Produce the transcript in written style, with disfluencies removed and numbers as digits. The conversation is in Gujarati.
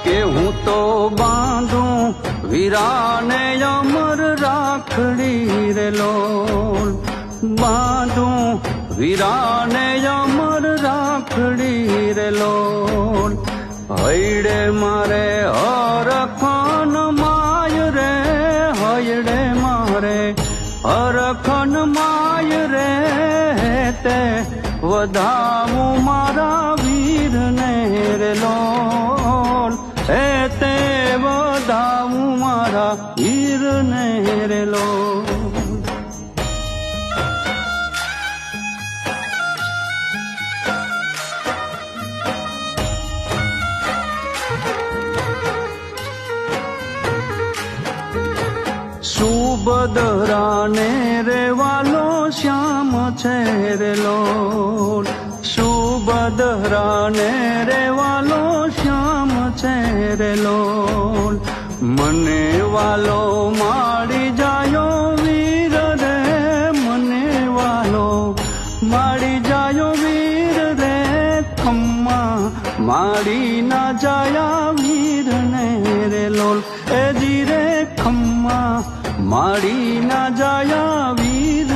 કે હું તો બાંધું વીરાને અમર રાખડી રે લોલ, બાંધું વીરાને અમર રાખડી રે લોલ. હૈડે મારે હરખન માય રે, હૈડે મારે હરખન માય રે, તે વધાવું મારા વીરને રે લોલ, તે વધાવું મારા વીરને રે લોલ. સુભદ્રાને રે વાલો શ્યામ છે રે લોલ, સુભદ્રાને રે વાલો શ્યામ છે રે લોલ. મને વાલો માડી જાયો વીર રે, મને વાલો માડી જાયો વીર રે, ખમ્મા માડી ના જાયા વીર ને રે લોલ, એ જી રે ખમ્મા માડી ના જાયા વીર